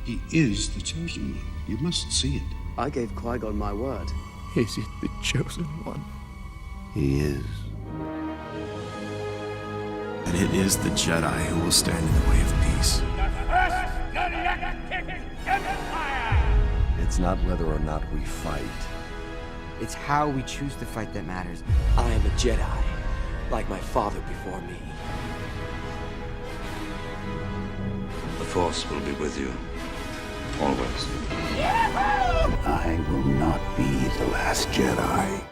He is the chosen one. You must see it. I gave Qui-Gon my word. Is it the chosen one? He is. And it is the Jedi who will stand in the way of peace. It's not whether or not we fight. It's how we choose to fight that matters. I am a Jedi, like my father before me. The Force will be with you, always. I will not be the last Jedi.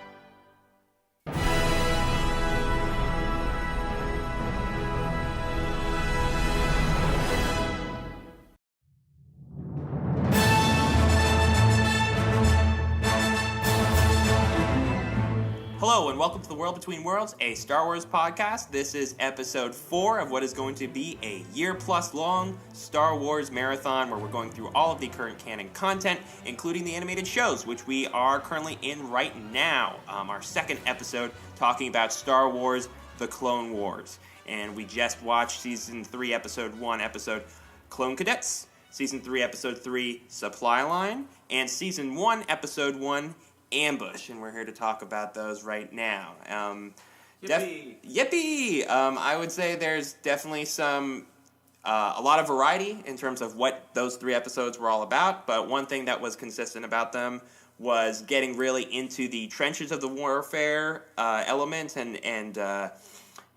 Hello and welcome to The World Between Worlds, a Star Wars podcast. This is episode 4 of what is going to be a year-plus long Star Wars marathon where we're going through all of the current canon content, including the animated shows, which we are currently in right now. Our second episode talking about Star Wars The Clone Wars. And we just watched Season 3, Episode 1, episode Clone Cadets, Season 3, Episode 3, Supply Line, and Season 1, Episode 1, Ambush, and we're here to talk about those right now. Yippee! I would say there's definitely a lot of variety in terms of what those 3 episodes were all about, but one thing that was consistent about them was getting really into the trenches of the warfare element and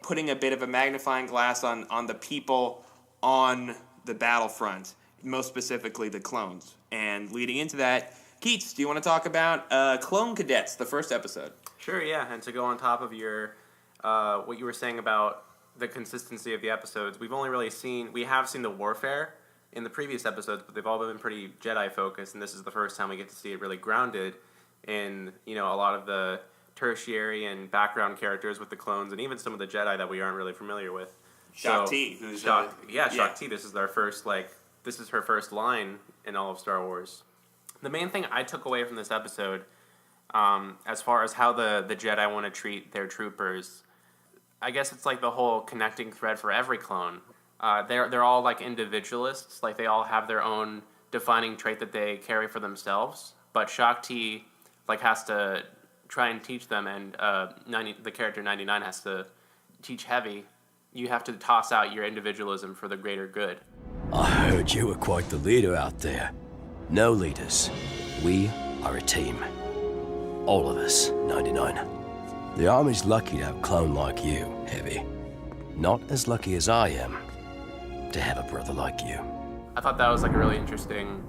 putting a bit of a magnifying glass on the people on the battlefront, most specifically the clones. And leading into that, Keats, do you want to talk about Clone Cadets, the first episode? Sure, yeah. And to go on top of your what you were saying about the consistency of the episodes, we have seen the warfare in the previous episodes, but they've all been pretty Jedi focused, and this is the first time we get to see it really grounded in, a lot of the tertiary and background characters with the clones, and even some of the Jedi that we aren't really familiar with. Shaak Ti. Shaak Ti. This is her first line in all of Star Wars. The main thing I took away from this episode, as far as how the Jedi want to treat their troopers, I guess it's like the whole connecting thread for every clone. They're all like individualists, like they all have their own defining trait that they carry for themselves. But Shaak Ti has to try and teach them, and the character 99 has to teach Heavy. You have to toss out your individualism for the greater good. I heard you were quite the leader out there. No leaders. We are a team. All of us, 99. The Army's lucky to have a clone like you, Heavy. Not as lucky as I am to have a brother like you. I thought that was a really interesting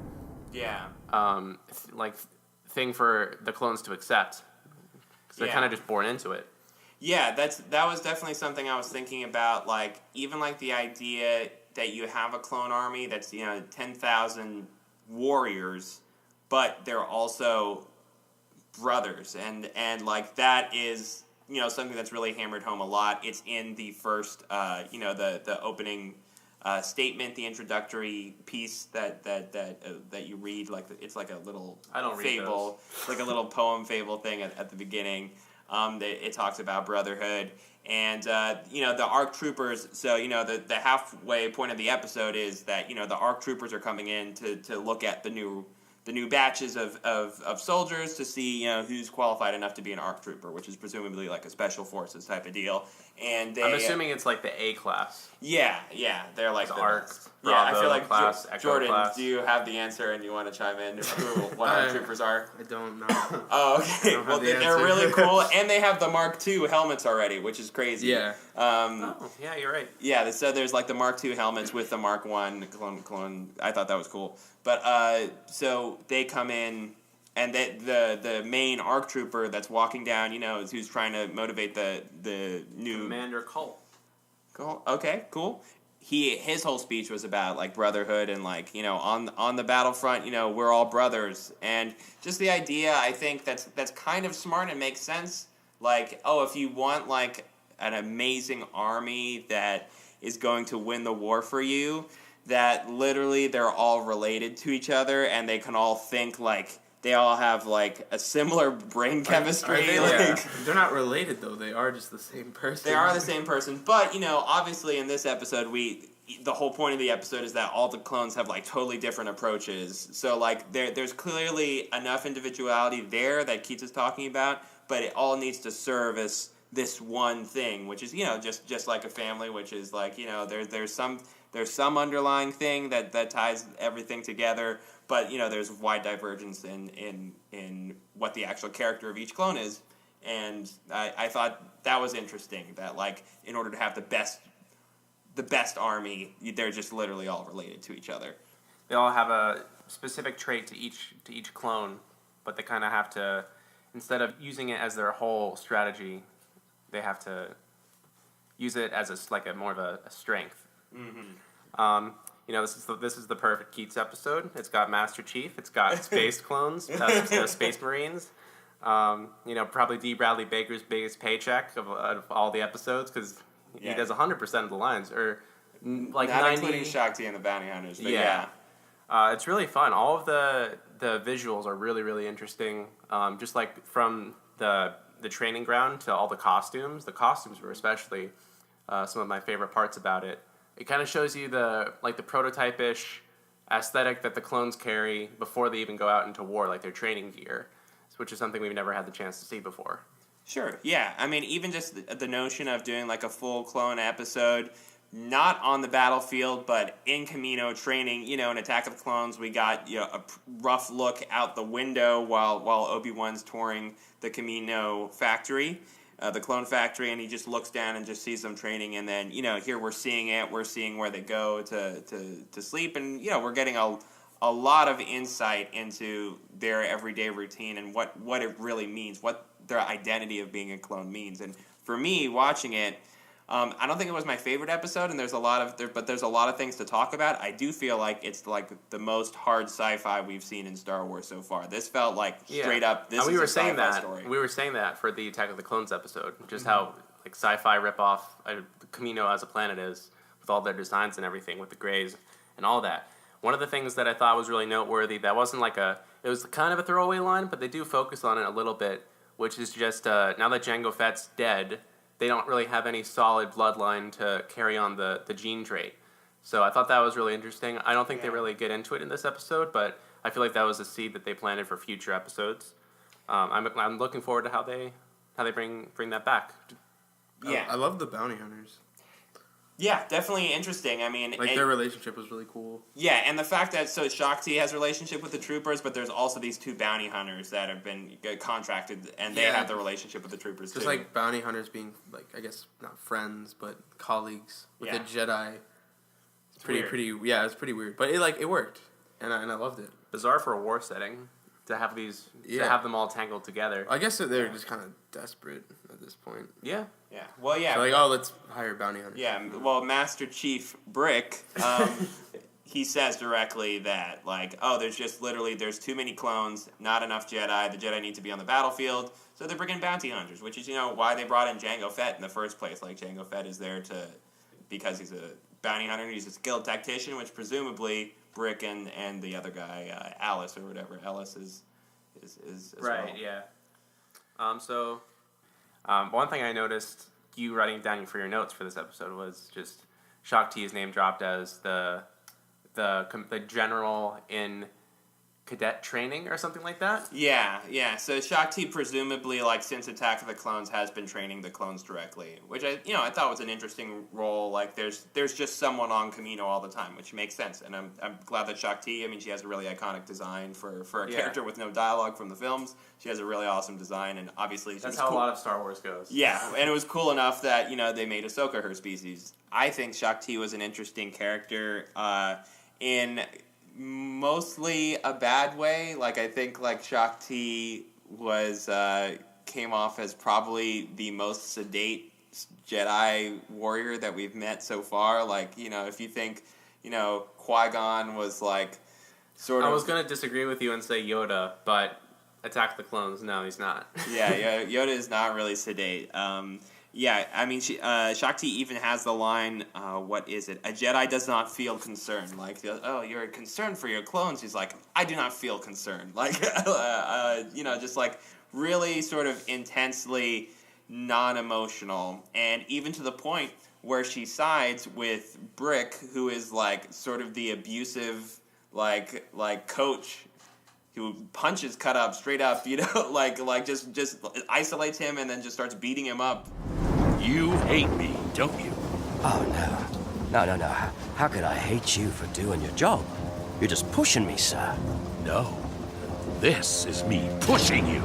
thing for the clones to accept. Because they're kind of just born into it. Yeah, that was definitely something I was thinking about. Even the idea that you have a clone army that's 10,000 warriors, but they're also brothers, and that is something that's really hammered home a lot. It's in the first the opening statement, the introductory piece that you read, it's like a little fable, like a little poem fable thing at the beginning. It talks about brotherhood. And, the ARC troopers, so, the halfway point of the episode is that, the ARC troopers are coming in to look at the new batches of soldiers to see, who's qualified enough to be an ARC trooper, which is presumably a special forces type of deal. And I'm assuming it's the A class. Yeah, they're the ARC. Yeah, I feel like class, Jordan, class. do you have the answer and you want to chime in what ARC troopers are? I don't know. Oh, okay. Well, they're really cool, and they have the Mark II helmets already, which is crazy. Yeah. Yeah, you're right. Yeah, so there's the Mark II helmets with the Mark I clone. I thought that was cool. But so they come in, and the main ARC trooper that's walking down, is who's trying to motivate the new Commander Colt. Cool. Okay, cool. His whole speech was about brotherhood and on the battlefront, we're all brothers, and just the idea, I think that's kind of smart and makes sense. If you want an amazing army that is going to win the war for you, that literally they're all related to each other and they can all think they all have a similar brain chemistry. They're not related though. They are just the same person. They are the same person, but obviously in this episode the whole point of the episode is that all the clones have like totally different approaches. So like there's clearly enough individuality there that Keats is talking about, but it all needs to serve as this one thing, which is, you know, just like a family, which is like, you know, there's some underlying thing that ties everything together, but, you know, there's wide divergence in what the actual character of each clone is. And I thought that was interesting, that like in order to have the best army, they're just literally all related to each other. They all have a specific trait to each clone, but they kind of have to, instead of using it as their whole strategy, they have to use it as a more of a strength. Mm-hmm. You know, this is the perfect Keats episode. It's got Master Chief. It's got space clones, space marines. You know, probably D. Bradley Baker's biggest paycheck of all the episodes, because he does 100% of the lines, or like not 90, including Shakti and the Bounty Hunters. But yeah. It's really fun. All of the visuals are really, really interesting. Just like from the training ground to all the costumes. The costumes were especially some of my favorite parts about it. It kind of shows you the prototype-ish aesthetic that the clones carry before they even go out into war, like their training gear, which is something we've never had the chance to see before. Sure, yeah. I mean, even just the notion of doing like a full clone episode, not on the battlefield, but in Kamino training, you know, in Attack of the Clones, we got, you know, a rough look out the window while Obi-Wan's touring the Kamino factory, the clone factory, and he just looks down and just sees them training, and then, you know, here we're seeing where they go to sleep, and, you know, we're getting a lot of insight into their everyday routine and what it really means, what their identity of being a clone means. And for me, watching it, I don't think it was my favorite episode, and there's a lot of things to talk about. I do feel like it's like the most hard sci-fi we've seen in Star Wars so far. This felt like straight up. This is a sci-fi story. We were saying that for the Attack of the Clones episode, just how like sci-fi ripoff Kamino as a planet is, with all their designs and everything, with the grays and all that. One of the things that I thought was really noteworthy, that wasn't like it was kind of a throwaway line, but they do focus on it a little bit, which is just now that Jango Fett's dead, they don't really have any solid bloodline to carry on the gene trait. So I thought that was really interesting. I don't think they really get into it in this episode, but I feel like that was a seed that they planted for future episodes. I'm looking forward to how they bring that back. Yeah, I love the bounty hunters. Yeah, definitely interesting. I mean, like their relationship was really cool. Yeah, and the fact that Shakti has a relationship with the troopers, but there's also these two bounty hunters that have been contracted, and they have the relationship with the troopers just too. Like bounty hunters being like, I guess not friends, but colleagues with the Jedi. It's pretty. Yeah, it's pretty weird, but it worked, and I loved it. Bizarre for a war setting to have to have them all tangled together. I guess that they're just kind of desperate at this point. Yeah. Yeah. Well, yeah. So let's hire bounty hunters. Yeah. Well, Master Chief Brick, he says directly that there's too many clones, not enough Jedi. The Jedi need to be on the battlefield, so they're bringing bounty hunters, which is, you know, why they brought in Jango Fett in the first place. Like, Jango Fett is there because he's a bounty hunter and he's a skilled tactician, which presumably Brick and the other guy, Alice or whatever, Ellis is as right. well. Yeah. One thing I noticed you writing down for your notes for this episode was just Shakti is name dropped as the general in cadet training or something like that. Yeah. So Shakti presumably, like, since Attack of the Clones, has been training the clones directly, which I thought was an interesting role. Like, there's just someone on Kamino all the time, which makes sense, and I'm glad that Shakti. I mean, she has a really iconic design for a character with no dialogue from the films. She has a really awesome design, and obviously that's how a lot of Star Wars goes. Yeah, and it was cool enough that, you know, they made Ahsoka her species. I think Shakti was an interesting character in mostly a bad way. Like, I think, like, Shakti came off as probably the most sedate Jedi warrior that we've met so far. Like, you know, if you think, you know, Qui-Gon was, like, sort of... I was going to disagree with you and say Yoda, but Attack the Clones, no, he's not. Yeah, Yoda is not really sedate. Yeah, I mean, Shakti even has the line, what is it? A Jedi does not feel concerned. Like, oh, you're concerned for your clones. He's like, I do not feel concerned. Like, you know, just like really sort of intensely non-emotional. And even to the point where she sides with Brick, who is like sort of the abusive like coach who punches Cut Up straight up, you know, like just isolates him and then just starts beating him up. You hate me, don't you? Oh, no. No. How could I hate you for doing your job? You're just pushing me, sir. No. This is me pushing you.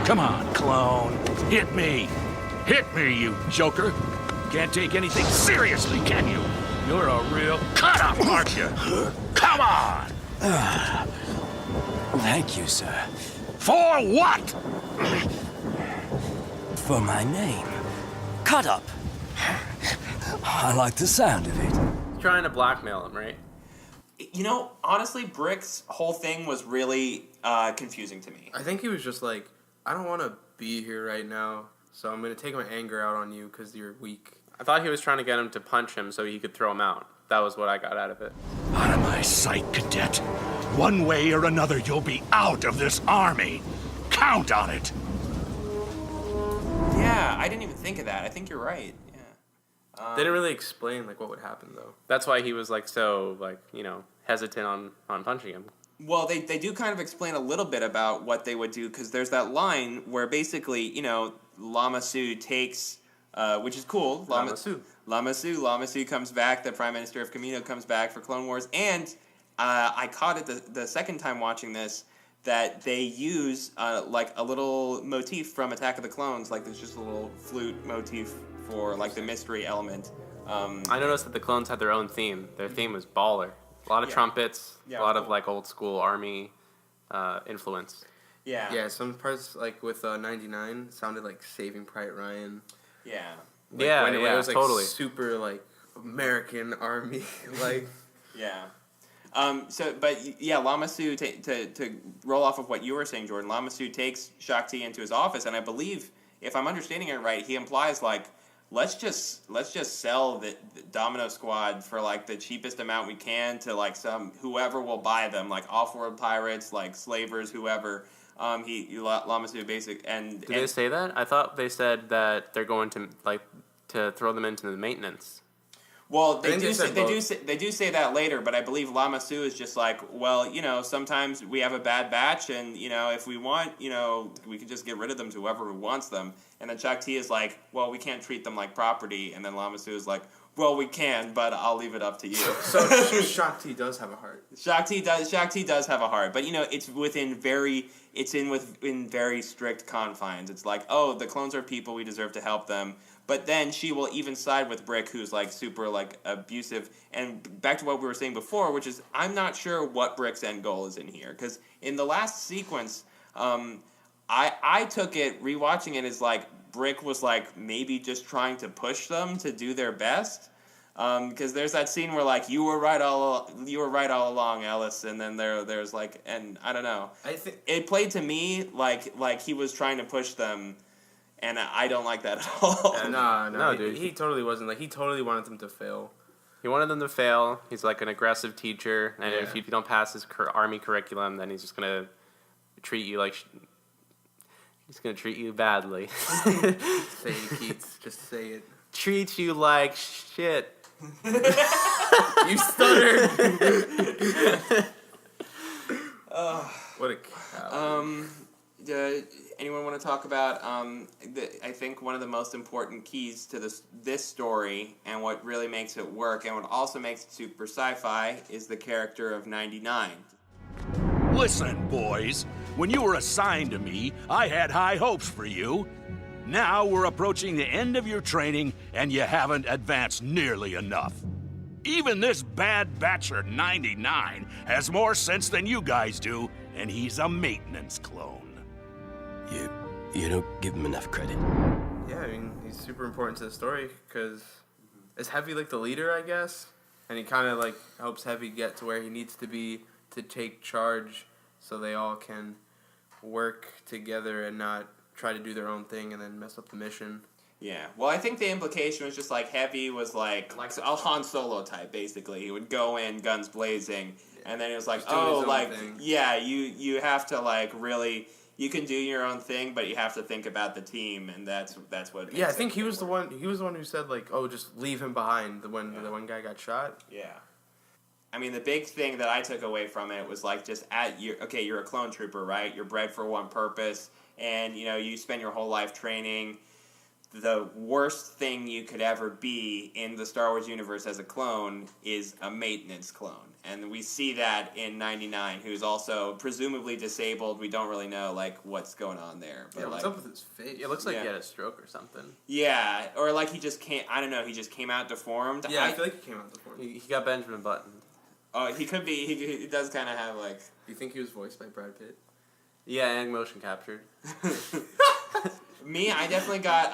Come on, clone. Hit me. Hit me, you joker. Can't take anything seriously, can you? You're a real cut-up, aren't you? Come on! Thank you, sir. For what? For my name. Cut Up. I like the sound of it. He's trying to blackmail him, right? You know, honestly, Brick's whole thing was really confusing to me. I think he was just like, I don't want to be here right now, so I'm going to take my anger out on you because you're weak. I thought he was trying to get him to punch him so he could throw him out. That was what I got out of it. Out of my sight, cadet. One way or another, you'll be out of this army. Count on it. Yeah, I didn't even think of that. I think you're right. Yeah. They didn't really explain like what would happen though. That's why he was like so like, you know, hesitant on punching him. Well, they do kind of explain a little bit about what they would do, because there's that line where basically, you know, Lama Su takes, which is cool. Lama Su comes back, the Prime Minister of Kamino comes back for Clone Wars, and I caught it the second time watching this, that they use like a little motif from Attack of the Clones, like there's just a little flute motif for like the mystery element. I noticed that the clones had their own theme. Their theme was baller. A lot of trumpets, a lot of like old school army influence. Yeah. Yeah, some parts like with 99 sounded like Saving Private Ryan. Yeah. Like, yeah, when it was like totally. super like American army like. Yeah. But Lama Su, to roll off of what you were saying, Jordan, Lama Su takes Shakti into his office, and I believe, if I'm understanding it right, he implies like, let's just sell the Domino Squad for like the cheapest amount we can to like whoever will buy them, like off-world pirates, like slavers, whoever. Lama Su Did they say that? I thought they said that they're going to like to throw them into the maintenance. Well, they do say that later, but I believe Lama Su is just like, well, you know, sometimes we have a bad batch, and you know, if we want, you know, we can just get rid of them to whoever wants them. And then Shakti is like, well, we can't treat them like property. And then Lama Su is like, well, we can, but I'll leave it up to you. So Shakti does have a heart. Shakti does have a heart, but you know, it's within very strict confines. It's like, oh, the clones are people, we deserve to help them. But then she will even side with Brick, who's like super like abusive. And back to what we were saying before, which is I'm not sure what Brick's end goal is in here, because in the last sequence, I took it rewatching it as like Brick was like maybe just trying to push them to do their best. Because there's that scene where like you were right all along, Ellis, and then there's like, and I don't know. I think it played to me like he was trying to push them. And I don't like that at all. No, dude. He totally wasn't. Like, he totally wanted them to fail. He wanted them to fail. He's like an aggressive teacher. And if you don't pass his army curriculum, then he's just going to treat you like... He's going to treat you badly. Say it, Keats. Just say it. Treat you like shit. You stuttered. What a cow. Anyone want to talk about, I think one of the most important keys to this story, and what really makes it work, and what also makes it super sci-fi, is the character of 99. Listen, boys. When you were assigned to me, I had high hopes for you. Now we're approaching the end of your training, and you haven't advanced nearly enough. Even this bad batcher 99 has more sense than you guys do, and he's a maintenance clone. You don't give him enough credit. Yeah, I mean, he's super important to the story, because is Heavy like the leader, I guess? And he kind of like helps Heavy get to where he needs to be to take charge so they all can work together and not try to do their own thing and then mess up the mission. Yeah, well, I think the implication was just like Heavy was like a Han Solo type, basically. He would go in guns blazing, and then it was like, oh, like, you have to like really... you can do your own thing, but you have to think about the team, and that's what. Yeah, I think he was the one. He was the one who said like, "Oh, just leave him behind." The one guy got shot. Yeah. I mean, the big thing that I took away from it was like just you're a clone trooper, right? You're bred for one purpose, and you spend your whole life training. The worst thing you could ever be in the Star Wars universe as a clone is a maintenance clone. And we see that in 99, who's also presumably disabled. We don't really know, like, what's going on there. But, what's up with his face? It looks like he had a stroke or something. Yeah, or like he just can't, I don't know, he just came out deformed. Yeah, I feel like he came out deformed. He got Benjamin Buttoned. Oh, he could be, he does kind of have, like... Do you think he was voiced by Brad Pitt? Yeah, and motion captured. Me, I definitely got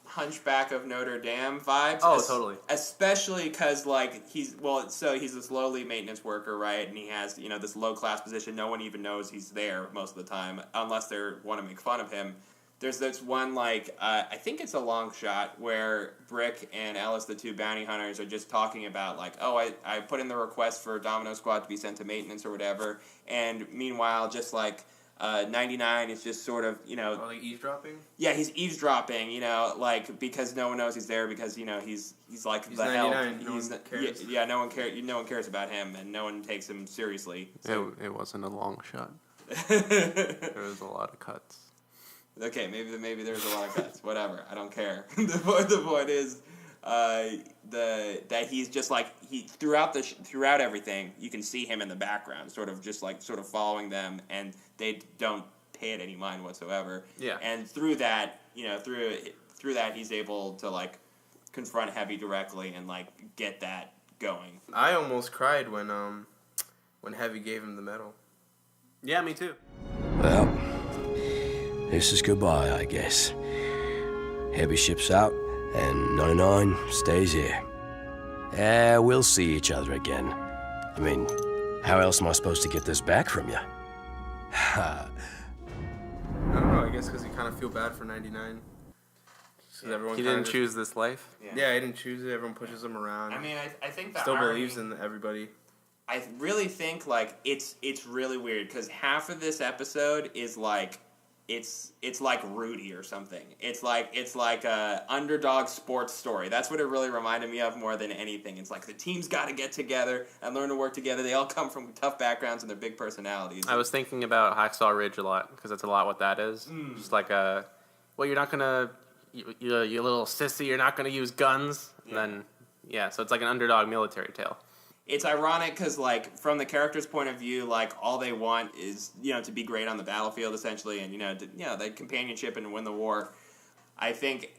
Hunchback of Notre Dame vibes. Oh, totally. Especially because, like, he's this lowly maintenance worker, right? And he has, this low-class position. No one even knows he's there most of the time, unless they want to make fun of him. There's this one, like, I think it's a long shot, where Brick and Ellis, the two bounty hunters, are just talking about, like, oh, I put in the request for Domino Squad to be sent to maintenance or whatever. And meanwhile, just, like... 99 is just sort of, Oh, like eavesdropping? Yeah, he's eavesdropping, like, because no one knows he's there, because, he's like he's the 99, help. no one cares. Yeah, no one cares about him, and no one takes him seriously. So. It wasn't a long shot. There was a lot of cuts. Okay, maybe there's a lot of cuts. Whatever, I don't care. The point is, that he's just like throughout everything you can see him in the background, sort of following them, and they don't pay it any mind whatsoever. Yeah. And through that, through that he's able to like confront Heavy directly and like get that going. I almost cried when Heavy gave him the medal. Yeah, me too. Well, this is goodbye, I guess. Heavy ships out. And 99 stays here. We'll see each other again. I mean, how else am I supposed to get this back from you? I don't know, I guess because you kind of feel bad for 99. He didn't choose this life? Yeah, he didn't choose it. Everyone pushes him around. I mean, I think that still believes in everybody. I really think, like, it's really weird, because half of this episode is, like, it's like Rudy or something. It's like a underdog sports story. That's what it really reminded me of more than anything. It's like the team's got to get together and learn to work together. They all come from tough backgrounds and they're big personalities. I was thinking about Hacksaw Ridge a lot because that's a lot what that is. Just like you're not gonna, you little sissy. You're not gonna use guns. Yeah. And then so it's like an underdog military tale. It's ironic because, like, from the character's point of view, like, all they want is, to be great on the battlefield, essentially, and, the companionship and win the war. I think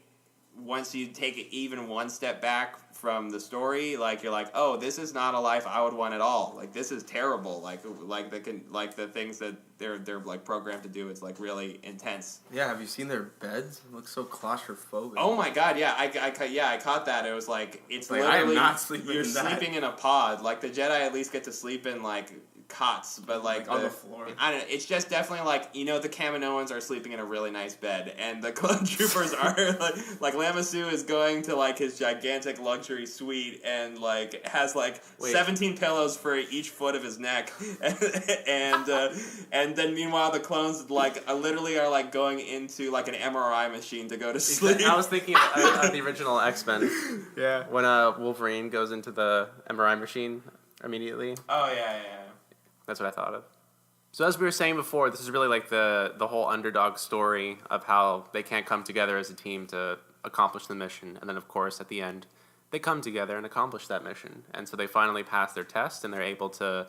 once you take it even one step back from the story, like, you're like, oh, this is not a life I would want at all. Like, this is terrible. Like the things that they're like programmed to do. It's like really intense. Yeah, have you seen their beds? It looks so claustrophobic. Oh my god, yeah, I caught that. It was like it's like, literally I am not sleeping. You're in that. sleeping in a pod. Like the Jedi at least get to sleep in like cots, but like on the floor. I don't know. It's just definitely like the Kaminoans are sleeping in a really nice bed, and the clone troopers are like Lamassu is going to like his gigantic luxury suite and like has like 17 pillows for each foot of his neck, and then meanwhile the clones like literally are like going into like an MRI machine to go to sleep. I was thinking of the original X-Men. Yeah. When Wolverine goes into the MRI machine immediately. Oh yeah. That's what I thought of. So as we were saying before, this is really like the whole underdog story of how they can't come together as a team to accomplish the mission. And then, of course, at the end, they come together and accomplish that mission. And so they finally pass their test and they're able to...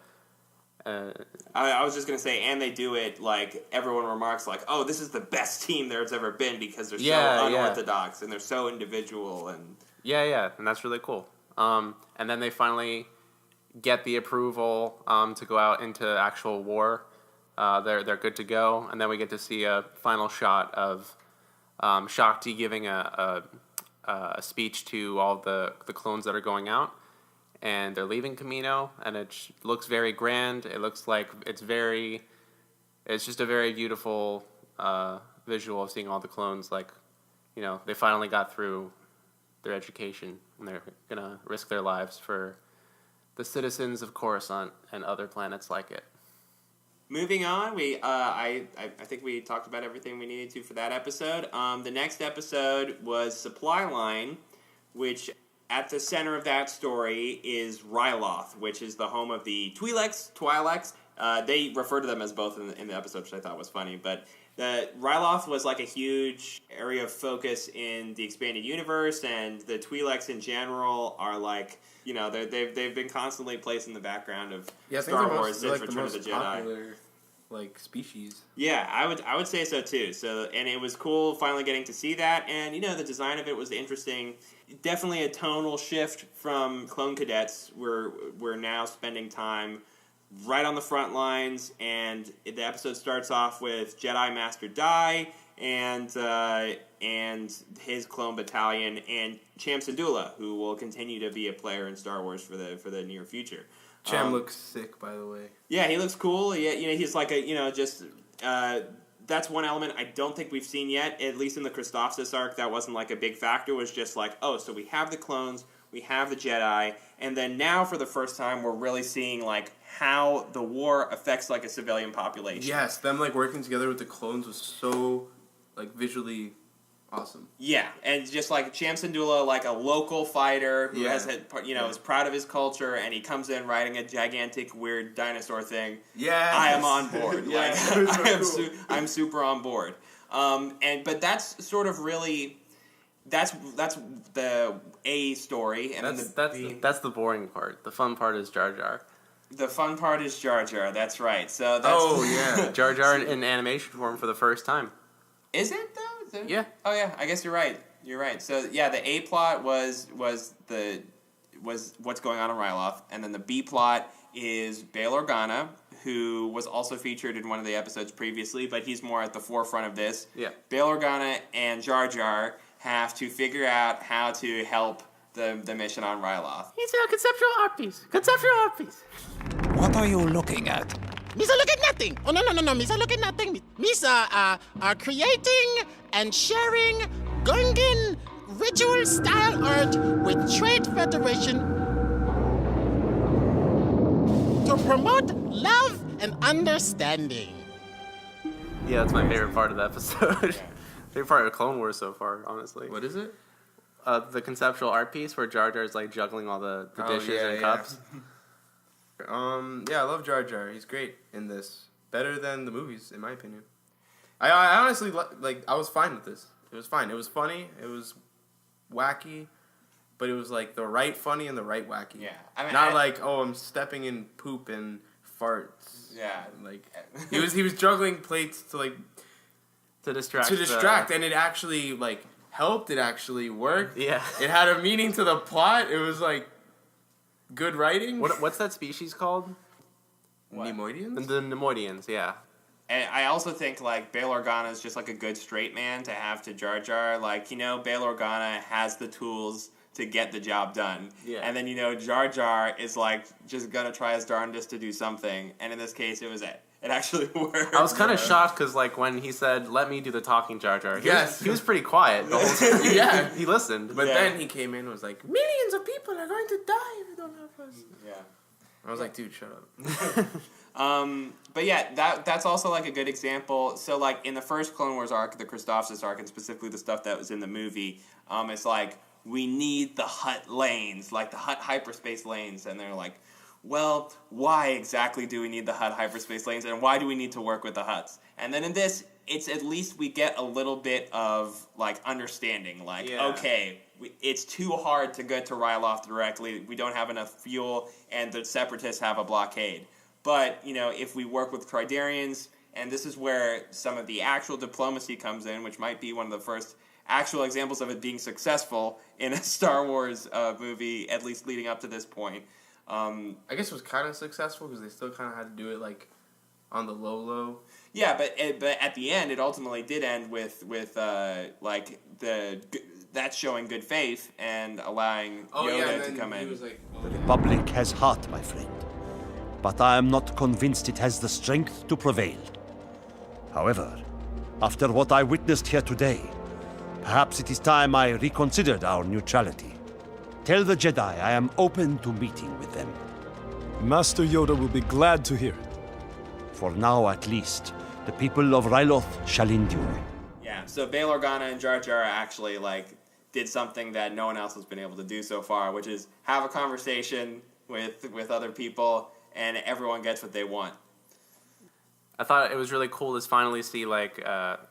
I was just going to say, and they do it like everyone remarks like, oh, this is the best team there's ever been because they're so unorthodox and they're so individual. And Yeah, and that's really cool. And then they finally... get the approval to go out into actual war. They're good to go, and then we get to see a final shot of Shakti giving a speech to all the clones that are going out, and they're leaving Kamino, and it looks very grand. It looks like it's just a very beautiful visual of seeing all the clones. Like, they finally got through their education, and they're gonna risk their lives for the citizens of Coruscant and other planets like it. Moving on, I think we talked about everything we needed to for that episode. The next episode was Supply Line, which at the center of that story is Ryloth, which is the home of the Twi'leks. They refer to them as both in the episode, which I thought was funny. But the Ryloth was like a huge area of focus in the expanded universe, and the Twi'leks in general are like, you know, they've been constantly placed in the background of Star Wars since Return of the Jedi. Popular, like, species. Yeah, I would say so too. So, and it was cool finally getting to see that, and you know, the design of it was interesting. Definitely a tonal shift from Clone Cadets. We're now spending time right on the front lines, and the episode starts off with Jedi Master Dai and his clone battalion, and Cham Syndulla, who will continue to be a player in Star Wars for the near future. Cham looks sick, by the way. Yeah, he looks cool. Yeah, you know, he's like a, you know, just that's one element I don't think we've seen yet. At least in the Christophsis arc, that wasn't like a big factor. It was just like, oh, so we have the clones, we have the Jedi, and then now for the first time we're really seeing like how the war affects like a civilian population. Yes, them like working together with the clones was so like visually awesome. Yeah, and just like Cham Syndulla, like a local fighter who has had, you know, is proud of his culture, and he comes in riding a gigantic weird dinosaur thing. Yeah, I am on board. Yeah, like I'm super on board. But that's sort of really that's the A story, and that's the boring part. The fun part is Jar Jar. The fun part is Jar Jar. That's right. So that's Jar Jar in animation form for the first time. Is it though? Yeah. Oh yeah, I guess you're right. You're right. So yeah, the A plot was what's going on in Ryloth, and then the B plot is Bail Organa, who was also featured in one of the episodes previously, but he's more at the forefront of this. Yeah. Bail Organa and Jar Jar have to figure out how to help the mission on Ryloth. It's a conceptual art piece. Conceptual art piece. What are you looking at? Misa look at nothing. Oh, no. Misa look at nothing. Misa are creating and sharing Gungan ritual-style art with Trade Federation to promote love and understanding. Yeah, that's my favorite part of the episode. Favorite part of Clone Wars so far, honestly. What is it? The conceptual art piece where Jar Jar's like juggling all the dishes and cups. Yeah, I love Jar Jar. He's great in this. Better than the movies, in my opinion. I honestly, like, I was fine with this. It was fine. It was funny. It was wacky. But it was, like, the right funny and the right wacky. Yeah. I mean, Not like, oh, I'm stepping in poop and farts. Yeah. Like, he was juggling plates to, like... To distract. And it actually, like, helped. It actually worked. Yeah. It had a meaning to the plot. It was, like... Good writing? What's that species called? Nemoidians? The Nemoidians, yeah. And I also think, like, Bail Organa is just, like, a good straight man to have to Jar Jar. Like, you know, Bail Organa has the tools to get the job done. Yeah. And then, you know, Jar Jar is, like, just gonna try his darndest to do something. And in this case, it was it. It actually worked. I was kind of shocked because, like, when he said, let me do the talking, Jar Jar, he was pretty quiet the whole time. Yeah. He listened. But then he came in and was like, millions of people are going to die if you don't help us. Yeah. I was like, dude, shut up. But yeah, that's also, like, a good example. So, like, in the first Clone Wars arc, the Christophsis arc, and specifically the stuff that was in the movie, it's like, we need the Hutt lanes, like the Hutt hyperspace lanes. And they're like, well, why exactly do we need the Hutt hyperspace lanes, and why do we need to work with the Hutts? And then in this, it's at least we get a little bit of, like, understanding. Like, okay, it's too hard to get to Ryloth directly. We don't have enough fuel, and the Separatists have a blockade. But, you know, if we work with Tridarians, and this is where some of the actual diplomacy comes in, which might be one of the first actual examples of it being successful in a Star Wars movie, at least leading up to this point. I guess it was kind of successful because they still kind of had to do it, like, on the low. Yeah, but at the end, it ultimately did end with like that's showing good faith and allowing Yoda to come in. The Republic has heart, my friend, but I am not convinced it has the strength to prevail. However, after what I witnessed here today, perhaps it is time I reconsidered our neutrality. Tell the Jedi I am open to meeting with them. Master Yoda will be glad to hear it. For now, at least, the people of Ryloth shall endure. Yeah, so Bail Organa and Jar Jar actually, like, did something that no one else has been able to do so far, which is have a conversation with other people, and everyone gets what they want. I thought it was really cool to finally see, like,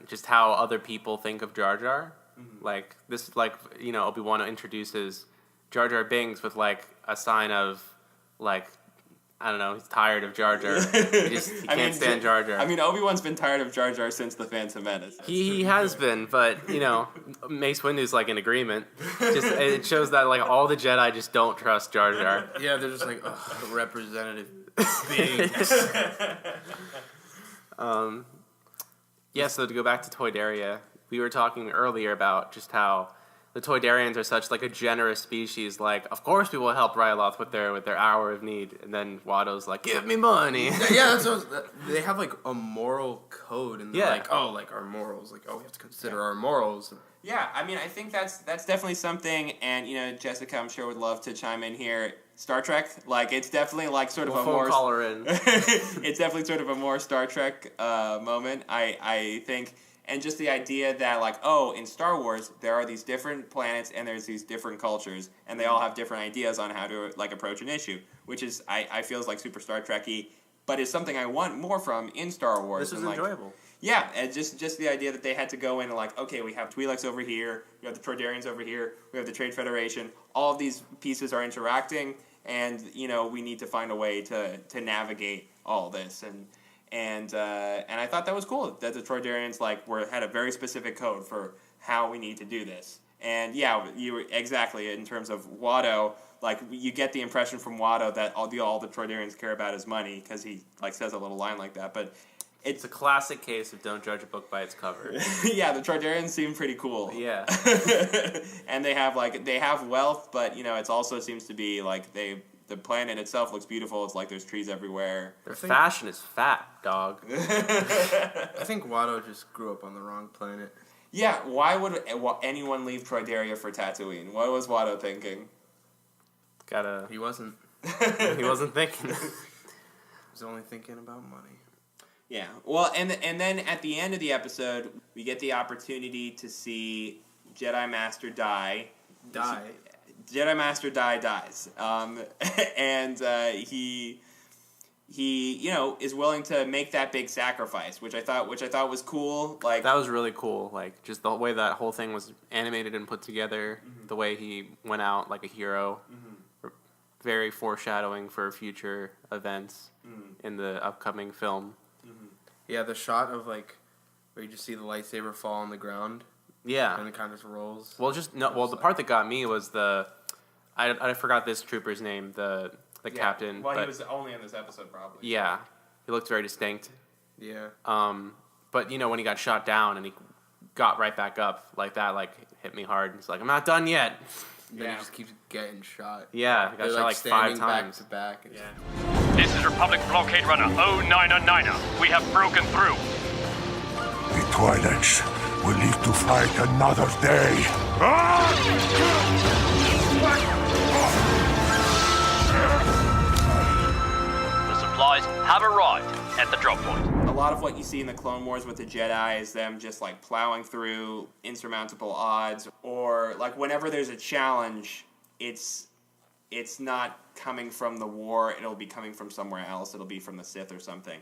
just how other people think of Jar Jar. Mm-hmm. Like, this, like, you know, Obi-Wan introduces Jar Jar Binks with, like, a sign of, like, I don't know, he's tired of Jar Jar. He can't stand Jar Jar. I mean, Obi-Wan's been tired of Jar Jar since The Phantom Menace. He has been, but, you know, Mace Windu's, like, in agreement. It shows that, like, all the Jedi just don't trust Jar Jar. Yeah, they're just like, ugh, representative beings. Yeah, so to go back to Toydaria, we were talking earlier about just how the Toydarians are such like a generous species. Like, of course we will help Ryloth with their hour of need. And then Watto's like, give me money. Yeah, that's what they have like a moral code, and they're like, oh, like our morals, like, oh, we have to consider our morals. Yeah, I mean, I think that's definitely something, and, you know, Jessica, I'm sure, would love to chime in here. Star Trek, like, it's definitely, like, sort of a more... call her in. It's definitely sort of a more Star Trek moment, I think. And just the idea that, like, oh, in Star Wars, there are these different planets and there's these different cultures, and they all have different ideas on how to, like, approach an issue, which is, I feel is, like, super Star Trek-y, but it's something I want more from in Star Wars. This is enjoyable. Yeah, and just the idea that they had to go in and, like, okay, we have Twi'leks over here, we have the Toydarians over here, we have the Trade Federation, all of these pieces are interacting, and, you know, we need to find a way to navigate all this, and I thought that was cool that the Toydarians, like, had a very specific code for how we need to do this. And yeah, you were exactly in terms of Watto, like, you get the impression from Watto that all the Toydarians care about is money, because he, like, says a little line like that, but it's a classic case of don't judge a book by its cover. Yeah, the Toydarians seem pretty cool. Yeah. And they have wealth, but, you know, it also seems to be like the planet itself looks beautiful. It's like there's trees everywhere. Their fashion is fat, dog. I think Watto just grew up on the wrong planet. Yeah, why would anyone leave Toydaria for Tatooine? What was Watto thinking? He wasn't. He wasn't thinking. He was only thinking about money. Yeah, well, and then at the end of the episode, we get the opportunity to see Jedi Master die. Jedi Master dies. And he you know, is willing to make that big sacrifice, which I thought was cool. Like, that was really cool. Like, just the way that whole thing was animated and put together, the way he went out like a hero, very foreshadowing for future events in the upcoming film. Yeah, the shot of, like, where you just see the lightsaber fall on the ground. Yeah. And it kind of just rolls. Well, the part that got me was I forgot this trooper's name, the captain. Well, he was only in this episode, probably. Yeah. He looked very distinct. Yeah. But, you know, when he got shot down and he got right back up like that, like, hit me hard. It's like, I'm not done yet. Then he just keeps getting shot. Yeah, he got shot like 5 times. Back to back. Yeah. This is Republic Blockade Runner 099er. We have broken through. The Twi'leks will live to fight another day. The supplies have arrived at the drop point. A lot of what you see in the Clone Wars with the Jedi is them just, like, plowing through insurmountable odds, or, like, whenever there's a challenge, it's not coming from the war, it'll be coming from somewhere else, it'll be from the Sith or something.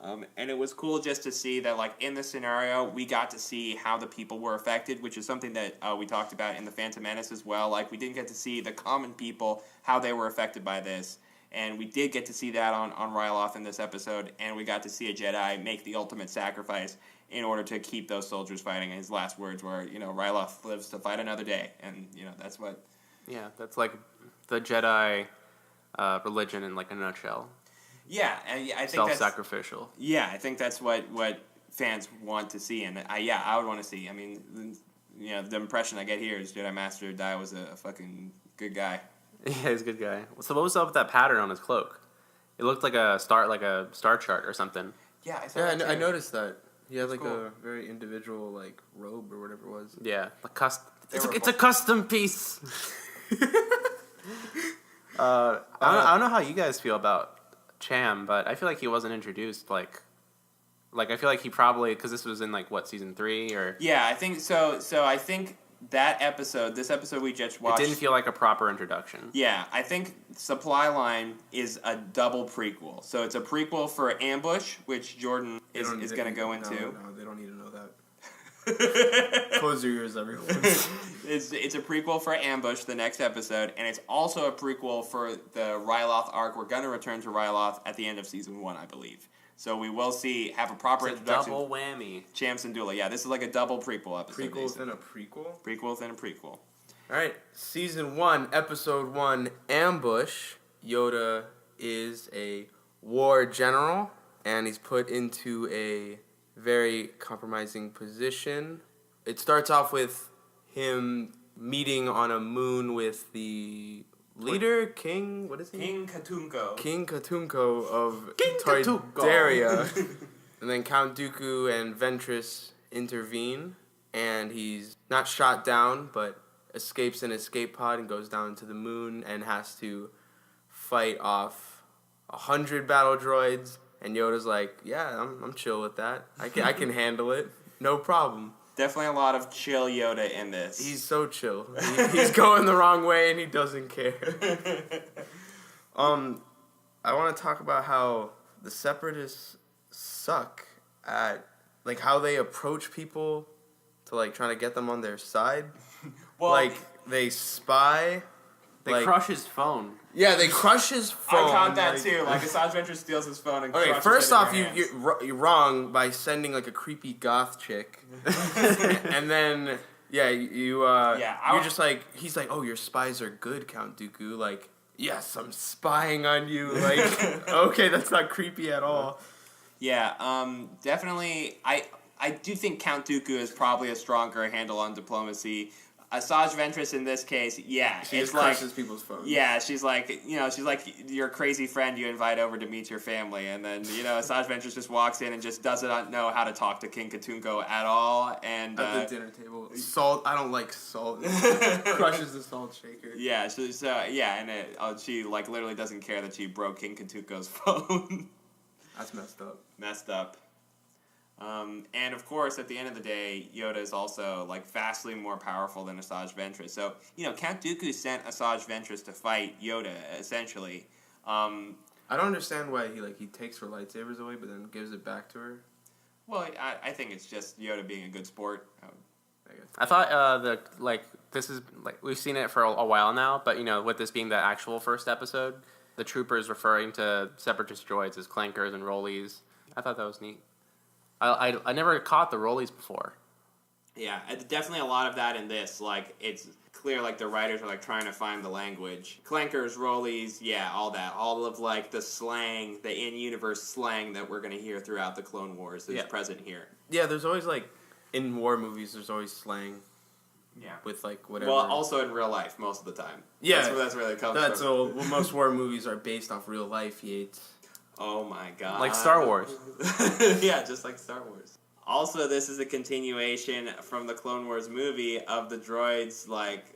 And it was cool just to see that, like, in this scenario, we got to see how the people were affected, which is something that we talked about in The Phantom Menace as well. Like, we didn't get to see the common people, how they were affected by this. And we did get to see that on Ryloth in this episode, and we got to see a Jedi make the ultimate sacrifice in order to keep those soldiers fighting. And his last words were, you know, Ryloth lives to fight another day. And, you know, that's what... Yeah, that's like the Jedi religion in, like, a nutshell. Yeah, and I think self-sacrificial. Yeah, I think that's what fans want to see, and I would want to see. I mean, you know, the impression I get here is Jedi Master Yoda was a fucking good guy. Yeah, he's a good guy. So what was up with that pattern on his cloak? It looked like a star chart or something. Yeah, I noticed that. He had, like, a very individual, like, robe or whatever it was. Yeah, it's a custom piece. I don't know how you guys feel about Cham, but I feel like he wasn't introduced like I feel like he probably, because this was in like what, season 3 or Yeah, I think so. So I think that episode, this episode we just watched, it didn't feel like a proper introduction. Yeah, I think Supply Line is a double prequel. So it's a prequel for Ambush, which Jordan is going to go into. No, they don't need to know that. Close your ears, everyone. It's a prequel for Ambush, the next episode, and it's also a prequel for the Ryloth arc. We're going to return to Ryloth at the end of season 1, I believe. So we will have a proper introduction. Double whammy. Champs and Dula. Yeah, this is like a double prequel episode. Prequel within a prequel? Prequel within a prequel. Alright, season 1, episode 1, Ambush. Yoda is a war general, and he's put into a very compromising position. It starts off with him meeting on a moon with the leader, King, what is he? King Katunko. King Katunko of King Toydaria. And then Count Dooku and Ventress intervene, and he's not shot down, but escapes an escape pod and goes down to the moon and has to fight off 100 battle droids. And Yoda's like, yeah, I'm chill with that. I can handle it. No problem. Definitely a lot of chill Yoda in this. He's so chill. He's going the wrong way and he doesn't care. I want to talk about how the Separatists suck at like how they approach people to like trying to get them on their side. Well, like they spy. They crush his phone. Yeah, they crush his phone. I caught that too. Like Asajj Ventress steals his phone and okay, crushes first it in off, their hands. you're wrong by sending like a creepy goth chick, and then you're just like he's like, oh, your spies are good, Count Dooku. Like, yes, I'm spying on you. Like, okay, that's not creepy at all. Yeah, definitely. I do think Count Dooku is probably a stronger handle on diplomacy. Asajj Ventress in this case, yeah, she it's just like crushes people's phones. Yeah, she's like your crazy friend you invite over to meet your family, and then Asajj Ventress just walks in and just doesn't know how to talk to King Katunko at all, and at the dinner table, salt. I don't like salt. Crushes the salt shaker. Yeah, and she like literally doesn't care that she broke King Katunko's phone. That's messed up. Messed up. And of course, at the end of the day, Yoda is also like vastly more powerful than Asajj Ventress. So Count Dooku sent Asajj Ventress to fight Yoda essentially. I don't understand why he takes her lightsabers away, but then gives it back to her. Well, I think it's just Yoda being a good sport. I thought this is like we've seen it for a while now, but with this being the actual first episode, the troopers referring to Separatist droids as clankers and rollies. I thought that was neat. I never caught the rollies before. Yeah, definitely a lot of that in this. Like, it's clear, like, the writers are, like, trying to find the language. Clankers, rollies, yeah, all that. All of, like, the slang, the in-universe slang that we're going to hear throughout the Clone Wars is present here. Yeah, there's always, like, in war movies, there's always slang. Yeah. With, like, whatever. Well, also in real life, most of the time. Yeah. That's where it comes from. Well, most war movies are based off real life, Yates. Oh my god. Like Star Wars. Yeah, just like Star Wars. Also, this is a continuation from the Clone Wars movie of the droids, like,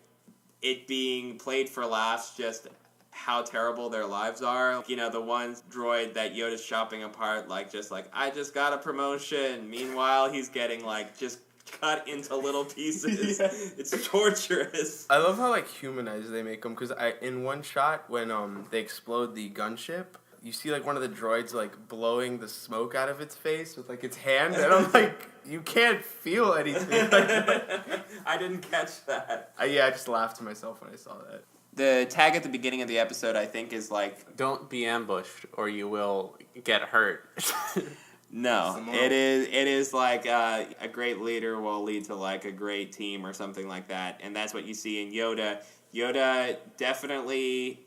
it being played for laughs, just how terrible their lives are. The one droid that Yoda's chopping apart, like, I just got a promotion. Meanwhile, he's getting, like, just cut into little pieces. Yeah. It's torturous. I love how, like, humanized they make them, because in one shot, when they explode the gunship, you see, like, one of the droids, like, blowing the smoke out of its face with, like, its hand, and I'm like, you can't feel anything. I didn't catch that. I just laughed to myself when I saw that. The tag at the beginning of the episode, I think, is, like... Don't be ambushed, or you will get hurt. No, it is like a great leader will lead to, like, a great team or something like that, and that's what you see in Yoda. Yoda definitely...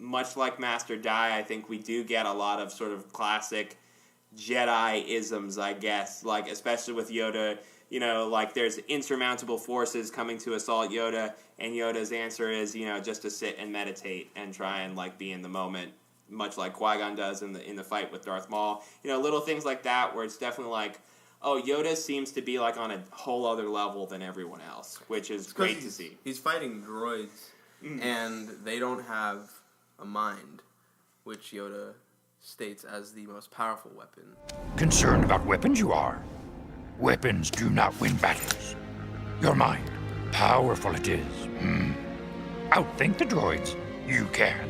Much like Master Dai, I think we do get a lot of sort of classic Jedi-isms, I guess. Like, especially with Yoda, like there's insurmountable forces coming to assault Yoda, and Yoda's answer is, just to sit and meditate and try and, like, be in the moment, much like Qui-Gon does in the fight with Darth Maul. Little things like that where it's definitely like, oh, Yoda seems to be, like, on a whole other level than everyone else, which is great to see. He's fighting droids, and they don't have a mind, which Yoda states as the most powerful weapon. Concerned about weapons you are. Weapons do not win battles. Your mind, powerful it is. Outthink the droids. You can.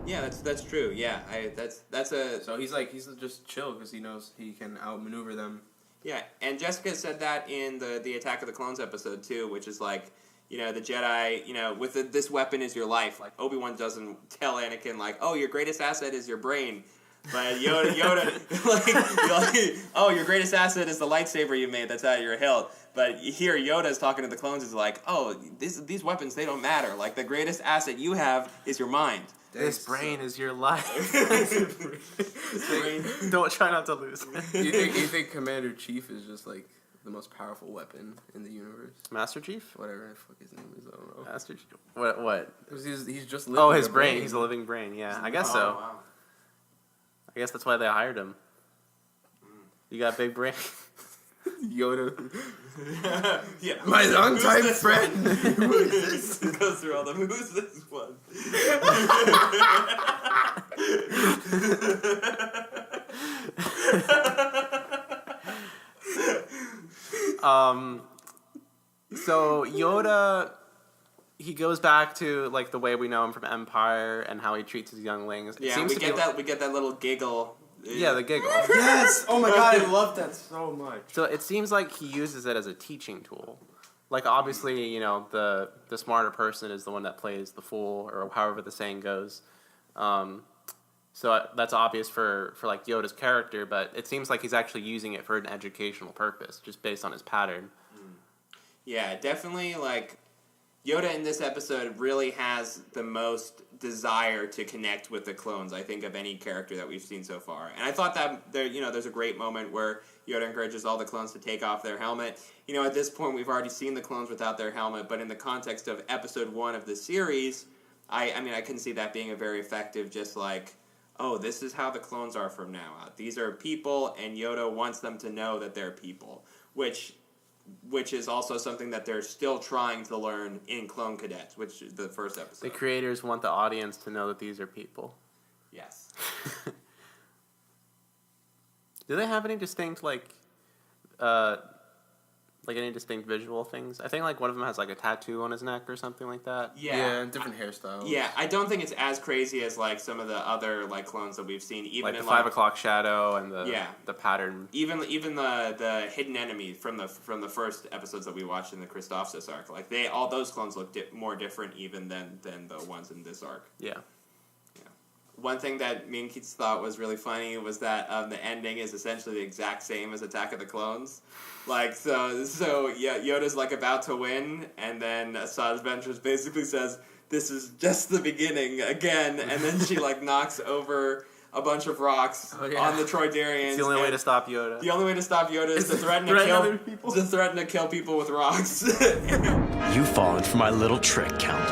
Yeah, that's true. Yeah, that's a. So he's just chill because he knows he can outmaneuver them. Yeah, and Jessica said that in the Attack of the Clones episode too, which is like, the Jedi, with this weapon is your life. Like Obi-Wan doesn't tell Anakin like, oh, your greatest asset is your brain. But Yoda like, oh, your greatest asset is the lightsaber you made that's out of your hilt. But here Yoda's talking to the clones is like, oh, these weapons, they don't matter. Like, the greatest asset you have is your mind. This brain is your life. Brain. Don't try not to lose. You think Commander Chief is just like the most powerful weapon in the universe? Master Chief? Whatever the fuck his name is, I don't know. Master Chief? What? He's just living. Oh, his brain. He's a living brain. Yeah, I guess so. Wow. I guess that's why they hired him. You got big brain. Yoda. Yeah. My longtime friend. Who is this? Goes through all the who's this one? So Yoda, he goes back to like the way we know him from Empire and how he treats his younglings. Yeah, we get that little giggle. Yeah, the giggle. Yes! Oh my god, I love that so much. So it seems like he uses it as a teaching tool. Like, obviously, the smarter person is the one that plays the fool, or however the saying goes. So that's obvious for like Yoda's character, but it seems like he's actually using it for an educational purpose, just based on his pattern. Yeah, definitely, like, Yoda in this episode really has the most desire to connect with the clones, I think, of any character that we've seen so far. And I thought that there's a great moment where Yoda encourages all the clones to take off their helmet. At this point, we've already seen the clones without their helmet, but in the context of episode 1 of the series, I can see that being a very effective, just like, oh, this is how the clones are from now on. These are people, and Yoda wants them to know that they're people, which is also something that they're still trying to learn in Clone Cadets, which is the first episode. The creators want the audience to know that these are people. Yes. Do they have any distinct, any distinct visual things? I think, one of them has, a tattoo on his neck or something like that. Yeah, different hairstyles. Yeah, I don't think it's as crazy as, some of the other, clones that we've seen. Even the in, 5 o'clock shadow and the pattern. Even the hidden enemy from the first episodes that we watched in the Christophsis arc. All those clones look more different even than the ones in this arc. Yeah. One thing that me and Keats thought was really funny was that the ending is essentially the exact same as Attack of the Clones. Yoda's about to win, and then Asajj Ventress basically says, "This is just the beginning again," and then she knocks over a bunch of rocks on the Troydarians. It's the only way to stop Yoda. The only way to stop Yoda is to threaten to kill people with rocks. You've fallen for my little trick, Count.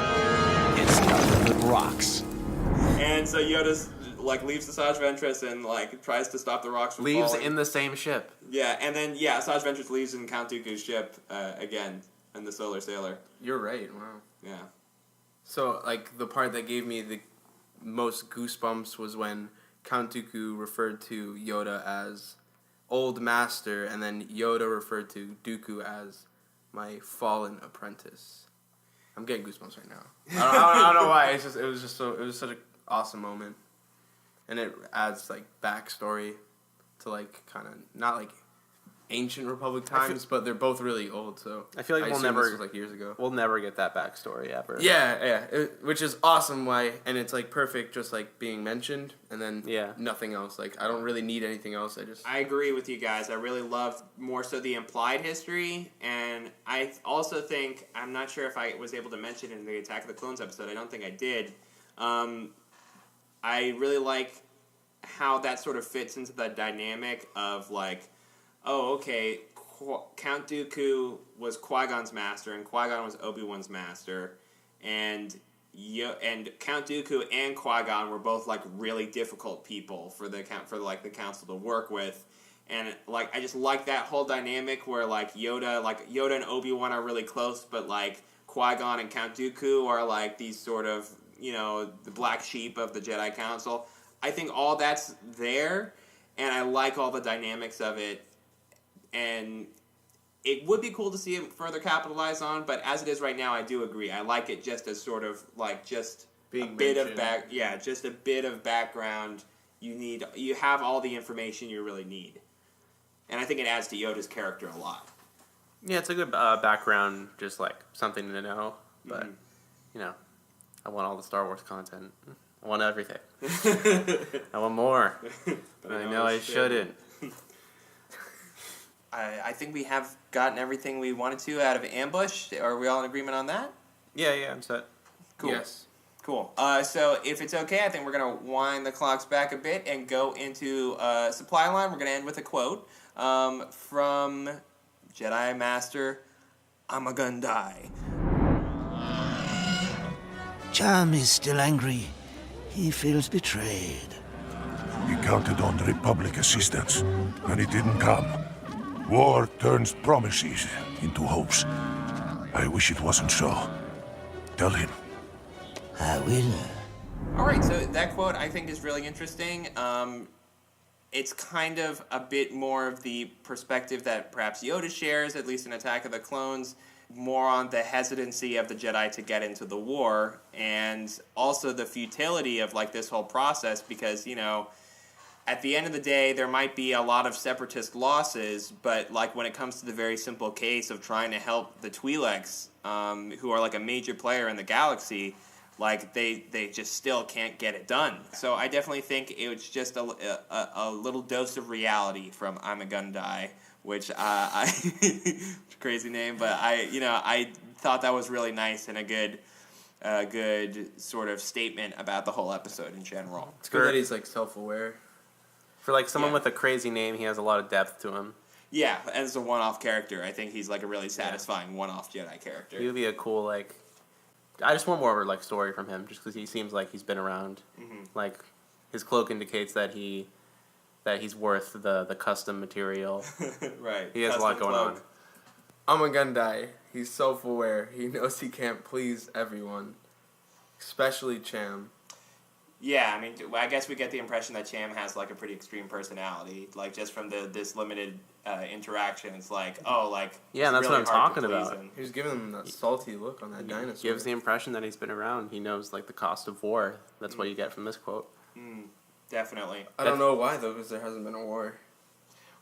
It's nothing but rocks. And so Yoda's leaves Asajj Ventress and tries to stop the rocks from falling. Leaves in the same ship. Yeah, and then Asajj Ventress leaves in Count Dooku's ship again in the Solar Sailor. You're right. Wow. Yeah. So the part that gave me the most goosebumps was when Count Dooku referred to Yoda as Old Master, and then Yoda referred to Dooku as my fallen apprentice. I'm getting goosebumps right now. I don't know why. It was such an awesome moment, and it adds backstory to kind of not ancient Republic times, but they're both really old. So I feel like this was years ago. We'll never get that backstory ever. Yeah, which is awesome. Why? And it's perfect, just being mentioned, and then nothing else. I don't really need anything else. I agree with you guys. I really loved more so the implied history, and I also think, I'm not sure if I was able to mention it in the Attack of the Clones episode. I don't think I did. I really like how that sort of fits into the dynamic of Count Dooku was Qui-Gon's master, and Qui-Gon was Obi-Wan's master, and Count Dooku and Qui-Gon were both really difficult people for the council to work with, and I just like that whole dynamic where Yoda and Obi-Wan are really close, but Qui-Gon and Count Dooku are these sort of the black sheep of the Jedi Council. I think all that's there, and I like all the dynamics of it, and it would be cool to see it further capitalized on, but as it is right now, I do agree. I like it just as sort of like just being a bit mentioned. of just a bit of background. You have all the information you really need, and I think it adds to Yoda's character a lot. Yeah, it's a good background, just like something to know. But you know, I want all the Star Wars content. I want everything. I want more. But I know I shouldn't. I think we have gotten everything we wanted to out of Ambush. Are we all in agreement on that? Yeah, I'm set. Cool. Yes. Cool. So if it's okay, I think we're going to wind the clocks back a bit and go into supply line. We're going to end with a quote from Jedi Master I'm gonna die. Cham is still angry. He feels betrayed. He counted on the Republic assistance, and it didn't come. War turns promises into hopes. I wish it wasn't so. Tell him. I will. All right, so that quote I think is really interesting. It's kind of a bit more of the perspective that perhaps Yoda shares, at least in Attack of the Clones, more on the hesitancy of the Jedi to get into the war, and also the futility of like this whole process, because, you know, at the end of the day, there might be a lot of separatist losses, but like when it comes to the very simple case of trying to help the Twi'leks, who are like a major player in the galaxy, like they just still can't get it done. So I definitely think it was just a little dose of reality from I'm a Gun Die, which I crazy name, but I thought that was really nice and a good sort of statement about the whole episode in general. It's good that he's like self-aware. For like someone with a crazy name, he has a lot of depth to him. Yeah, as a one-off character, I think he's like a really satisfying one-off Jedi character. He would be a cool like. I just want more like story from him, just because he seems like he's been around. Mm-hmm. Like his cloak indicates that he's worth the custom material. Right. He has a lot going on. I'm a Gun Die. He's self-aware. He knows he can't please everyone, especially Cham. Yeah, I mean, I guess we get the impression that Cham has like a pretty extreme personality, like just from this limited interaction. It's like, oh, like yeah, that's really what I'm talking about. He was giving him that salty look on that dinosaur. Gives the impression that he's been around. He knows like the cost of war. That's what you get from this quote. Definitely. I don't know why though, because there hasn't been a war.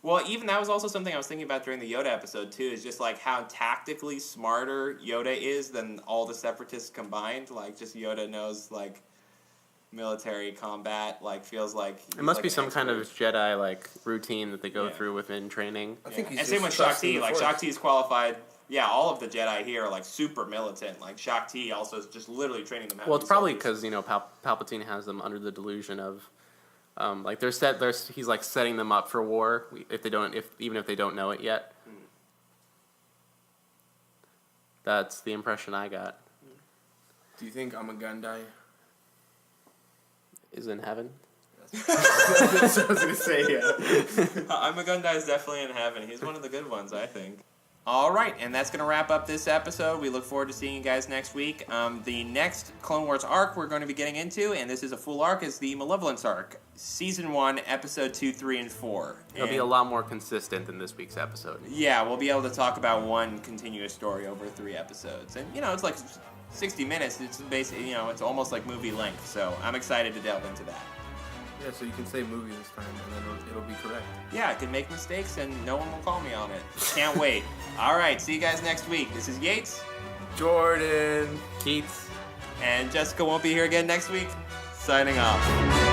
Well, even that was also something I was thinking about during the Yoda episode too. Is just like how tactically smarter Yoda is than all the Separatists combined. Like, just Yoda knows like military combat, like feels like it must like be some kind of Jedi like routine that they go through within training. I think he's and same with Shaak Ti. Like Shaak Ti's qualified. Yeah, all of the Jedi here are like super militant. Like Shaak Ti also is just literally training them. Well, it's probably because Palpatine has them under the delusion of, like he's like setting them up for war even if they don't know it yet. That's the impression I got. Do you think I'm a Gun Die is in heaven? That's what I was gonna say. Yeah, I'm a Gun Die is definitely in heaven. He's one of the good ones, I think. All right, and that's going to wrap up this episode. We look forward to seeing you guys next week. The next Clone Wars arc we're going to be getting into, and this is a full arc, is the Malevolence arc. Season 1, Episode 2, 3, and 4. It'll be a lot more consistent than this week's episode. Yeah, we'll be able to talk about one continuous story over 3 episodes. And, it's like 60 minutes. It's basically, it's almost like movie length. So I'm excited to delve into that. Yeah, so you can say movie this time, and then it'll be correct. Yeah, I can make mistakes, and no one will call me on it. Can't wait. All right, see you guys next week. This is Yates. Jordan. Keats. And Jessica won't be here again next week. Signing off.